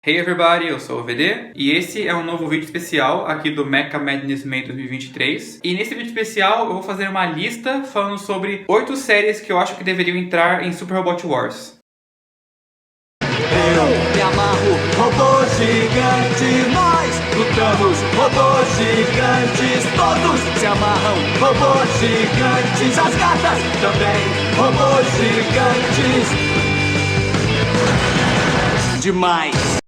Hey everybody, eu sou o VD e esse é um novo vídeo especial aqui do Mecha Madness May 2023. E nesse vídeo especial eu vou fazer uma lista falando sobre 8 séries que eu acho que deveriam entrar em Super Robot Wars. Eu me amarro, robô gigante, nós lutamos, robôs gigantes, todos se amarram, robôs gigantes, as gatas também, robôs gigantes, demais.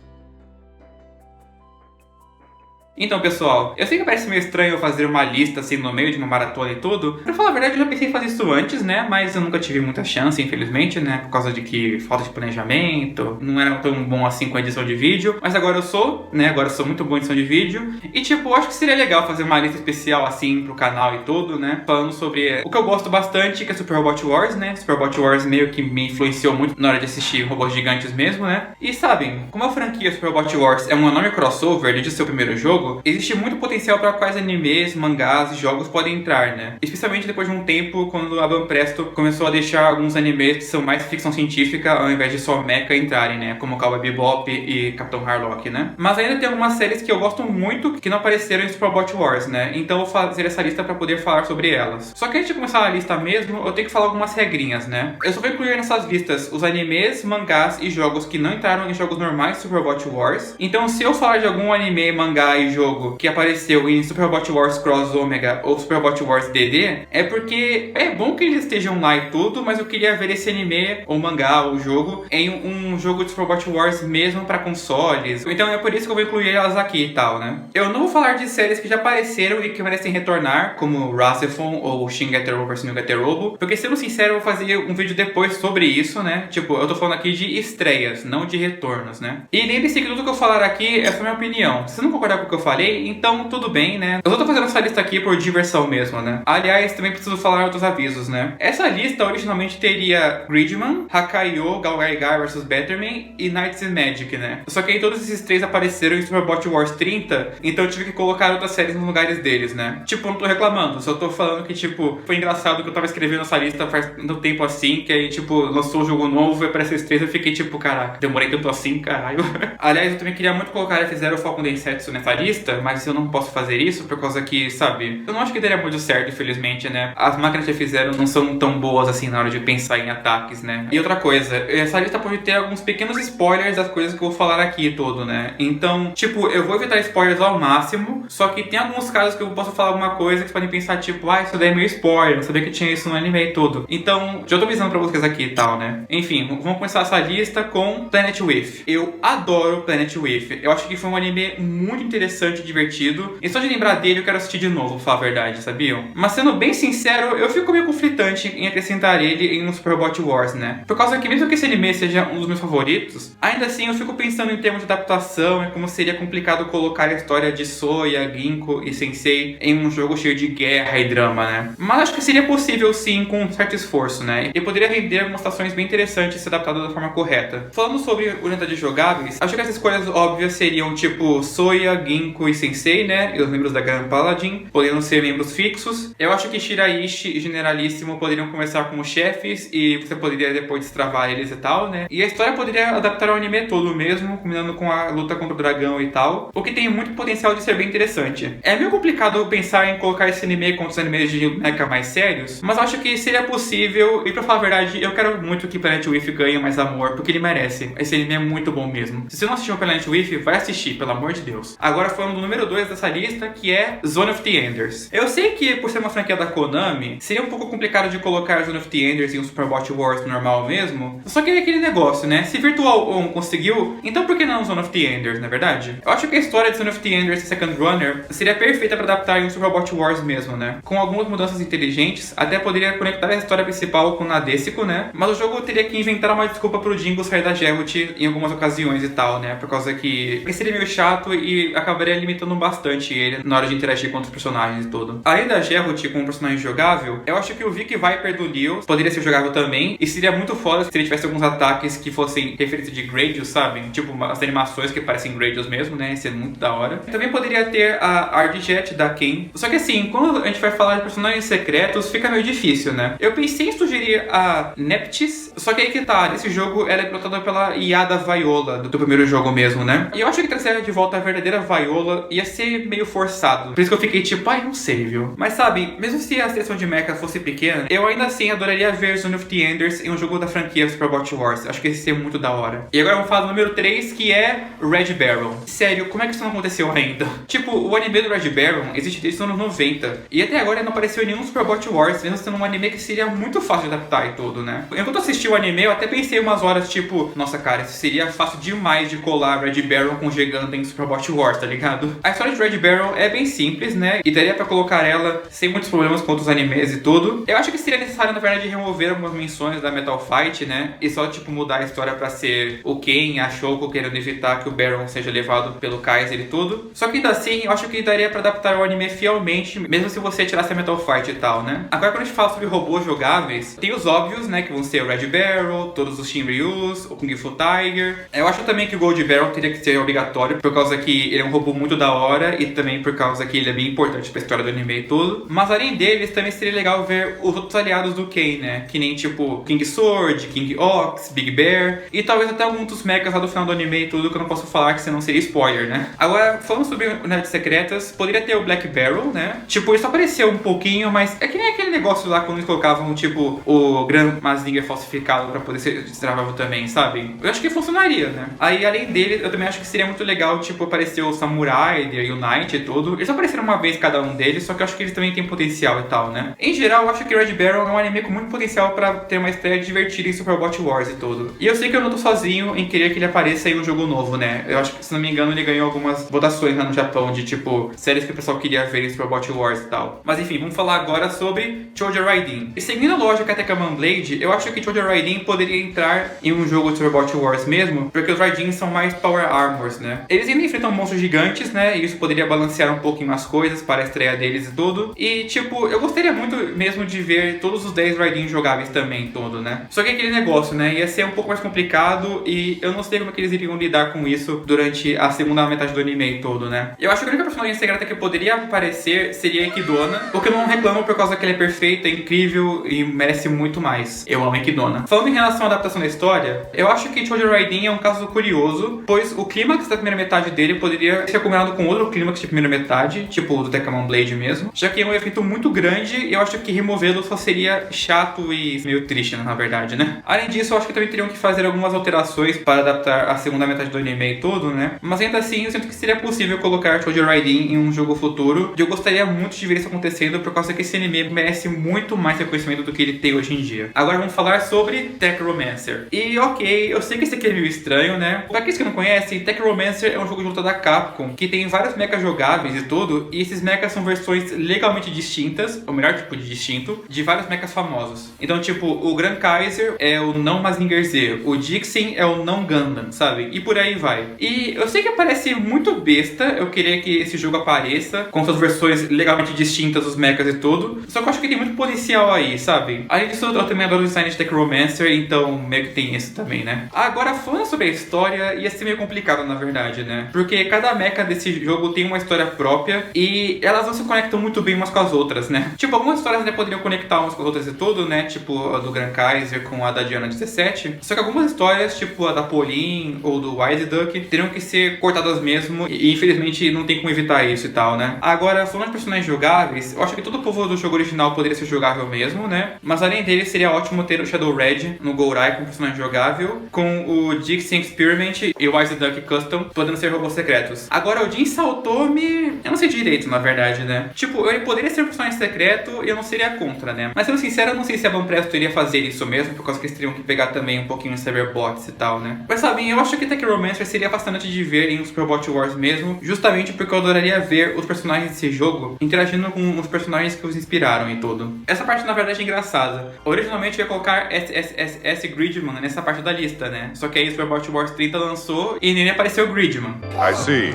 Então pessoal, eu sei que parece meio estranho eu fazer uma lista assim no meio de uma maratona e tudo. Pra falar a verdade, eu já pensei em fazer isso antes, né? Mas eu nunca tive muita chance, infelizmente, né? Por causa de que falta de planejamento, não era tão bom assim com a edição de vídeo. Mas agora eu sou, né? Agora eu sou muito bom em edição de vídeo. E tipo, eu acho que seria legal fazer uma lista especial assim pro canal e tudo, né? Falando sobre o que eu gosto bastante, que é Super Robot Wars, né? Super Robot Wars meio que me influenciou muito na hora de assistir robôs gigantes mesmo, né? E sabem, como a franquia Super Robot Wars é um enorme crossover desde seu primeiro jogo, existe muito potencial para quais animes, mangás e jogos podem entrar, né? Especialmente depois de um tempo, quando a Banpresto começou a deixar alguns animes que são mais ficção científica ao invés de só mecha entrarem, né? Como Cowboy Bebop e Capitão Harlock, né? Mas ainda tem algumas séries que eu gosto muito que não apareceram em Super Robot Wars, né? Então eu vou fazer essa lista para poder falar sobre elas. Só que antes de começar a lista mesmo, eu tenho que falar algumas regrinhas, né? Eu só vou incluir nessas listas os animes, mangás e jogos que não entraram em jogos normais de Super Robot Wars. Então se eu falar de algum anime, mangá e jogo que apareceu em Super Robot Wars Cross Omega ou Super Robot Wars DD, é porque é bom que eles estejam lá e tudo, mas eu queria ver esse anime, ou mangá, ou jogo, em um jogo de Super Robot Wars mesmo pra consoles. Então é por isso que eu vou incluir elas aqui e tal, né? Eu não vou falar de séries que já apareceram e que merecem retornar, como Rasefon ou Shin Getter vs New Getter Robo, porque sendo sincero, eu vou fazer um vídeo depois sobre isso, né? Tipo, eu tô falando aqui de estreias, não de retornos, né? E lembre-se que tudo que eu falar aqui é só minha opinião. Se você não concordar com o que eu falei, então tudo bem, né? Eu só tô fazendo essa lista aqui por diversão mesmo, né? Aliás, também preciso falar outros avisos, né? Essa lista originalmente teria Gridman, Hakaio, Galgaigar vs Betterman e Knights and Magic, né? Só que aí todos esses três apareceram em Super Robot Wars 30, então eu tive que colocar outras séries nos lugares deles, né? Tipo, eu não tô reclamando, só tô falando que, tipo, foi engraçado que eu tava escrevendo essa lista faz tanto tempo assim, que aí, tipo, lançou um jogo novo e apareceu esses três, eu fiquei tipo, caraca, demorei tanto assim, caralho. Aliás, eu também queria muito colocar F0 Falcon Densetsu nessa lista, mas eu não posso fazer isso por causa que, sabe, eu não acho que daria muito certo, infelizmente, né? As máquinas de F0 não são tão boas assim na hora de pensar em ataques, né? E outra coisa, essa lista pode ter alguns pequenos spoilers das coisas que eu vou falar aqui todo, né? Então, tipo, eu vou evitar spoilers ao máximo, só que tem alguns casos que eu posso falar alguma coisa que vocês podem pensar, tipo, ah, isso daí é meio spoiler, não sabia que tinha isso no anime e tudo. Então, já tô avisando pra vocês aqui e tal, né? Enfim, vamos começar essa lista com Planet With. Eu adoro Planet With. Eu acho que foi um anime muito interessante e divertido. E só de lembrar dele, eu quero assistir de novo, pra falar a verdade, sabiam? Mas sendo bem sincero, eu fico meio conflitante em acrescentar ele em um Super Robot Wars, né? Por causa que mesmo que esse anime seja um dos meus favoritos, ainda assim eu fico pensando em termos de adaptação e como seria complicado colocar a história de Soya, Ginko e Sensei em um jogo cheio de guerra e drama, né? Mas acho que seria possível sim, com um certo esforço, né? E poderia render algumas situações bem interessantes se adaptado da forma correta. Falando sobre unidades jogáveis, acho que as escolhas óbvias seriam tipo Soya, Ginko e Sensei, né? E os membros da Grand Paladin poderiam ser membros fixos. Eu acho que Shiraishi e Generalíssimo poderiam começar como chefes e você poderia depois destravar eles e tal, né? E a história poderia adaptar ao anime todo mesmo, combinando com a luta contra o dragão e tal, o que tem muito potencial de ser bem interessante. É meio complicado pensar em colocar esse anime contra os animes de mecha mais sérios, mas acho que seria possível, e pra falar a verdade, eu quero muito que Planet With ganhe mais amor, porque ele merece. Esse anime é muito bom mesmo. Se você não assistiu Planet With, vai assistir, pelo amor de Deus. Agora falando do número 2 dessa lista, que é Zone of the Enders. Eu sei que por ser uma franquia da Konami, seria um pouco complicado de colocar Zone of the Enders em um Super Robot Wars normal mesmo, só que é aquele negócio, né? Se Virtual On conseguiu, então por que não Zone of the Enders, na verdade? Eu acho que a história de Zone of the Enders e Second Runner seria perfeita para adaptar em um Super Robot Wars mesmo, né? Com algumas mudanças inteligentes, até poderia conectar a história principal com Nadesico, né? Mas o jogo teria que inventar uma desculpa pro Jingo sair da Jehut em algumas ocasiões e tal, né? Por causa que seria meio chato e acabaria acabaria limitando bastante ele na hora de interagir com outros personagens e tudo. Além da Geralt como um personagem jogável, eu acho que o Vic Viper do Leo poderia ser jogável também, e seria muito foda se ele tivesse alguns ataques que fossem referência de Gradius, sabe? Tipo, as animações que parecem Gradius mesmo, né? Isso é muito da hora. Também poderia ter a Ardjet da Kayn. Só que assim, quando a gente vai falar de personagens secretos, fica meio difícil, né? Eu pensei em sugerir a Nephthys, só que aí que tá, nesse jogo ela é pilotada pela IA da Viola, do primeiro jogo mesmo, né? E eu acho que trazer de volta a verdadeira Viola ia ser meio forçado. Por isso que eu fiquei tipo, ai, não sei, viu? Mas sabe, mesmo se a seleção de mecha fosse pequena, eu ainda assim adoraria ver Zone of the Enders em um jogo da franquia Superbot Wars. Acho que esse seria muito da hora. E agora vamos falar do número 3, que é Red Baron. Sério, como é que isso não aconteceu ainda? Tipo, o anime do Red Baron existe desde os anos 90. E até agora não apareceu em nenhum Superbot Wars, mesmo sendo um anime que seria muito fácil de adaptar e tudo, né? Enquanto eu assisti o anime, eu até pensei umas horas, tipo, nossa cara, isso seria fácil demais de colar Red Baron com Giganta em Superbot Wars, tá ligado? A história de Red Baron é bem simples, né? E daria pra colocar ela sem muitos problemas com outros animes e tudo. Eu acho que seria necessário, na verdade, remover algumas menções da Metal Fight, né? E só, tipo, mudar a história pra ser o Ken, a Shoko querendo evitar que o Baron seja levado pelo Kaiser e tudo. Só que ainda assim, eu acho que daria pra adaptar o anime fielmente, mesmo se você tirasse a Metal Fight e tal, né? Agora, quando a gente fala sobre robôs jogáveis, tem os óbvios, né? Que vão ser o Red Baron, todos os Shinryus, o Kung Fu Tiger. Eu acho também que o Gold Baron teria que ser obrigatório, por causa que ele é um robô muito da hora e também por causa que ele é bem importante pra história do anime e tudo. Mas além deles, também seria legal ver os outros aliados do Ken, né? Que nem tipo King Sword, King Ox, Big Bear e talvez até alguns dos mechas lá do final do anime e tudo que eu não posso falar, que senão seria spoiler, né? Agora, falando sobre unidades secretas, poderia ter o Black Barrel, né? Tipo, isso apareceu um pouquinho, mas é que nem aquele negócio lá quando eles colocavam, tipo, o Gran Mazinger falsificado pra poder ser destravável também, sabe? Eu acho que funcionaria, né? Aí, além dele, eu também acho que seria muito legal, tipo, aparecer o Samurai, The Unite e tudo. Eles apareceram uma vez cada um deles, só que eu acho que eles também têm potencial e tal, né? Em geral, eu acho que Red Baron é um anime com muito potencial pra ter uma estreia divertida em Superbot Wars e tudo. E eu sei que eu não tô sozinho em querer que ele apareça em um jogo novo, né? Eu acho que, se não me engano, ele ganhou algumas votações lá no Japão de, tipo, séries que o pessoal queria ver em Superbot Wars e tal. Mas enfim, vamos falar agora sobre Choja Raiden. E seguindo a lógica até Kamen Blade, eu acho que Choja Raiden poderia entrar em um jogo de Superbot Wars mesmo, porque os Raidins são mais Power Armors, né? Eles ainda enfrentam monstros gigantes, né? E isso poderia balancear um pouquinho as coisas para a estreia deles e tudo. E, tipo, eu gostaria muito mesmo de ver todos os 10 Raidins jogáveis também, todo, né? Só que aquele negócio, né? Ia ser um pouco mais complicado e eu não sei como é que eles iriam lidar com isso durante a segunda metade do anime todo, né? Eu acho que a única personagem secreta que poderia aparecer seria a Equidona, o que eu não reclamo por causa que ela é perfeita, é incrível e merece muito mais. Eu amo a Equidona. Falando em relação à adaptação da história, eu acho que Choja Raiden é um caso curioso, pois o clímax da primeira metade dele poderia ser combinado com outro clímax de primeira metade, tipo o do Dekamon Blade mesmo, já que é um efeito muito grande e eu acho que removê-lo só seria chato e meio triste, na verdade, né? Além disso, eu acho que também teriam que fazer algumas alterações para adaptar a segunda metade do anime e tudo, né? Mas ainda assim, eu sinto que seria possível colocar Choja Raiden em um jogo futuro, e eu gostaria muito de ver isso acontecendo, por causa que esse anime merece muito mais reconhecimento do que ele tem hoje em dia. Agora vamos falar sobre Techromancer. E ok, eu sei que esse aqui é meio estranho, né? Pra aqueles que não conhecem, Techromancer é um jogo de luta da Capcom, que tem vários mechas jogáveis e tudo, e esses mechas são versões legalmente distintas, ou melhor tipo de distinto, de vários mechas famosos. Então, tipo, o Gran Kaiser é o não Mazinger Z, o Dixon é o não Gundam, sabe? E por aí vai. E eu sei que parece muito besta eu querer que esse jogo apareça com suas versões legalmente distintas dos mechas e tudo, só que eu acho que tem muito potencial aí, sabe? Além disso, eu também adoro o design de Techromancer, então meio que tem isso também, né? Agora, falando sobre a história, ia ser meio complicado, na verdade, né? Porque cada mecha desse jogo tem uma história própria e elas não se conectam muito bem umas com as outras, né? Tipo, algumas histórias ainda poderiam conectar umas com as outras e tudo, né? Tipo, a do Gran Kaiser com a da Diana 17. Só que algumas histórias, tipo a da Pauline ou do Wise Duck, teriam que ser cortadas mesmo e infelizmente não tem como evitar isso e tal, né? Agora, falando de personagens jogáveis, eu acho que todo o povo do jogo original poderia ser jogável mesmo, né? Mas além dele, seria ótimo ter o Shadow Red no Gourai como personagem jogável, com o Dixon Experiment e o Wise Duck Custom podendo ser robôs secretos. Agora, o Jin Saotome, eu não sei direito, na verdade, né? Tipo, ele poderia ser um personagem secreto e eu não seria contra, né? Mas sendo sincero, eu não sei se a Banpresto iria fazer isso mesmo, por causa que eles teriam que pegar também um pouquinho de Cyberbots e tal, né? Mas sabem, eu acho que Techromancer seria fascinante de ver em Superbot Wars mesmo, justamente porque eu adoraria ver os personagens desse jogo interagindo com os personagens que os inspiraram e tudo. Essa parte, na verdade, é engraçada. Originalmente eu ia colocar S Gridman nessa parte da lista, né? Só que aí Superbot Wars 30 lançou e nem apareceu Gridman. I see.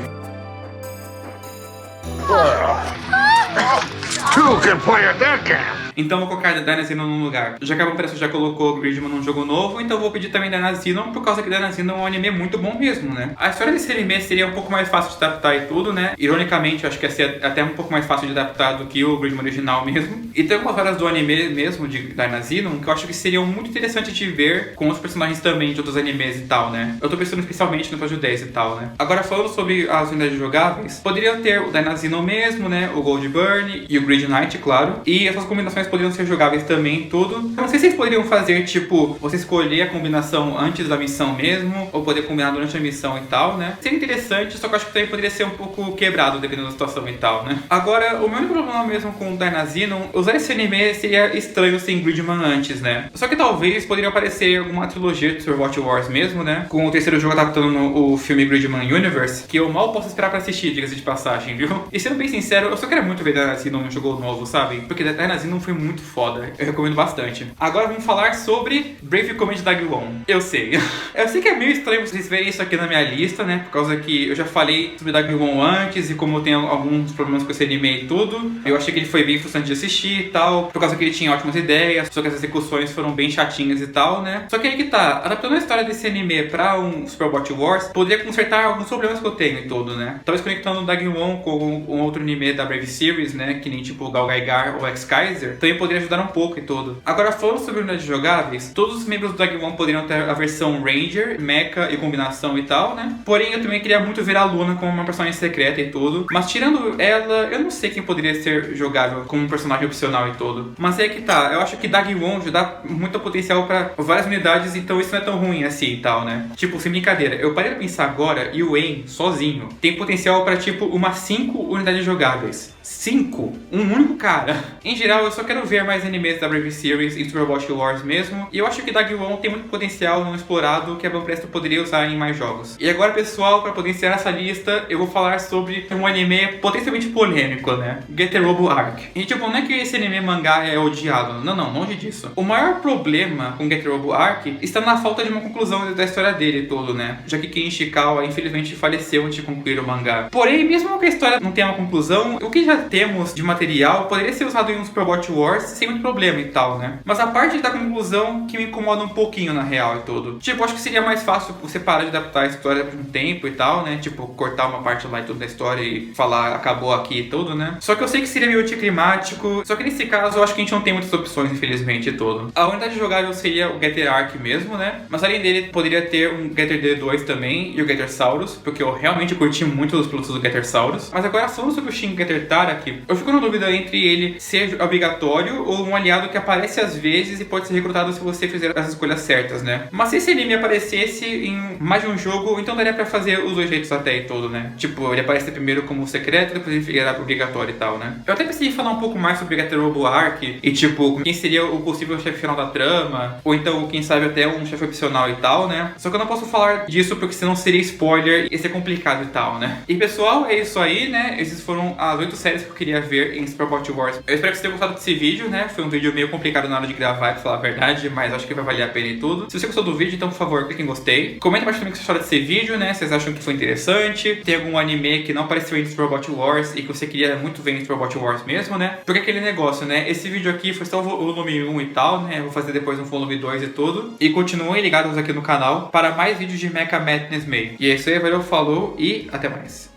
Who can play at that game? Então vou colocar Dynazenon num lugar. Já que a Vampiressa já colocou o Gridman num jogo novo, então vou pedir também Dynazenon, por causa que Dynazenon é um anime muito bom mesmo, né? A história desse anime seria um pouco mais fácil de adaptar e tudo, né? Ironicamente, eu acho que ia ser até um pouco mais fácil de adaptar do que o Gridman original mesmo. E tem algumas horas do anime mesmo, de Dynazenon, que eu acho que seriam muito interessantes de ver com os personagens também de outros animes e tal, né? Eu tô pensando especialmente no episódio 10 e tal, né? Agora falando sobre as unidades jogáveis, poderiam ter o Dynazenon mesmo, né? O Goldburn e o Grid Knight, claro. E essas combinações poderiam ser jogáveis também, tudo. Eu não sei se eles poderiam fazer, tipo, você escolher a combinação antes da missão mesmo, ou poder combinar durante a missão e tal, né? Seria interessante, só que eu acho que também poderia ser um pouco quebrado, dependendo da situação e tal, né? Agora, o meu único problema mesmo com o Dynazenon, usar esse anime seria estranho sem Gridman antes, né? Só que talvez poderia aparecer alguma trilogia de Overwatch Wars mesmo, né? Com o terceiro jogo adaptando o filme Gridman Universe, que eu mal posso esperar pra assistir, diga-se de passagem, viu? E sendo bem sincero, eu só quero muito ver Dynazenon num jogo novo, sabe? Porque Dynazenon foi muito foda. Eu recomendo bastante. Agora vamos falar sobre Brave Command Daguon. Eu sei. Eu sei que é meio estranho vocês verem isso aqui na minha lista, né? Por causa que eu já falei sobre Daguon antes e como eu tenho alguns problemas com esse anime e tudo. Eu achei que ele foi bem frustrante de assistir e tal. Por causa que ele tinha ótimas ideias, só que as execuções foram bem chatinhas e tal, né? Só que aí que tá. Adaptando a história desse anime pra um Super Overwatch Wars, poderia consertar alguns problemas que eu tenho e tudo, né? Talvez conectando o Daguon com um outro anime da Brave Series, né? Que nem tipo Gal Gaigar ou X-Kaiser, também poderia ajudar um pouco e tudo. Agora, falando sobre unidades jogáveis, todos os membros do Daguon poderiam ter a versão Ranger, Mecha e combinação e tal, né? Porém, eu também queria muito ver a Luna como uma personagem secreta e tudo. Mas tirando ela, eu não sei quem poderia ser jogável como um personagem opcional e tudo. Mas é que tá, eu acho que Daguon já dá muito potencial pra várias unidades, então isso não é tão ruim assim e tal, né? Tipo, sem brincadeira, eu parei pra pensar agora e o Aim, sozinho, tem potencial pra tipo umas 5 unidades jogáveis. 5? Um único cara. Em geral, eu só quero ver mais animes da Brave Series e Super Overwatch Wars mesmo. E eu acho que Daguon tem muito potencial não explorado que a Vampiressa poderia usar em mais jogos. E agora, pessoal, para poder encerrar essa lista, eu vou falar sobre um anime potencialmente polêmico, né? Getter Robo Arc. E tipo, não é que esse anime mangá é odiado. Não, longe disso. O maior problema com Getter Robo Arc está na falta de uma conclusão da história dele todo, né? Já que Ken Ishikawa, infelizmente, faleceu antes de concluir o mangá. Porém, mesmo que a história não tenha uma conclusão, o que já temos de material poderia ser usado em um Super Overwatch Wars sem muito problema e tal, né? Mas a parte da conclusão que me incomoda um pouquinho na real e tudo. Tipo, acho que seria mais fácil você parar de adaptar a história por um tempo e tal, né? Tipo, cortar uma parte lá e tudo da história e falar acabou aqui e tudo, né? Só que eu sei que seria meio anticlimático. Só que nesse caso eu acho que a gente não tem muitas opções, infelizmente, e tudo. A unidade jogável seria o Getter Arc mesmo, né? Mas além dele poderia ter um Getter D2 também e o Getter Saurus, porque eu realmente curti muito os pilotos do Getter Saurus. Mas agora falando sobre o Shin Getter Tarak, eu fico na dúvida entre ele ser obrigatório ou um aliado que aparece às vezes e pode ser recrutado se você fizer as escolhas certas, né? Mas se esse anime aparecesse em mais de um jogo, então daria pra fazer os dois jeitos até e todo, né? Tipo, ele aparece primeiro como secreto, depois ele fica obrigatório e tal, né? Eu até pensei em falar um pouco mais sobre Getter Robo Arc e tipo, quem seria o possível chefe final da trama, ou então, quem sabe até um chefe opcional e tal, né? Só que eu não posso falar disso porque senão seria spoiler e ia ser complicado e tal, né? E pessoal, é isso aí, né? Essas foram as 8 séries que eu queria ver em Super Overwatch Wars. Eu espero que vocês tenham gostado desse vídeo, né? Foi um vídeo meio complicado na hora de gravar, pra falar a verdade, mas acho que vai valer a pena e tudo. Se você gostou do vídeo, então, por favor, clique em gostei. Comenta abaixo também o que vocês acharam desse vídeo, né? Se vocês acham que foi interessante. Tem algum anime que não apareceu em Super Overwatch Wars e que você queria muito ver em Super Overwatch Wars mesmo, né? Porque aquele negócio, né? Esse vídeo aqui foi só o volume 1 e tal, né? Eu vou fazer depois um volume 2 e tudo. E continuem ligados aqui no canal para mais vídeos de Mecha Madness May. E é isso aí, valeu, falou e até mais.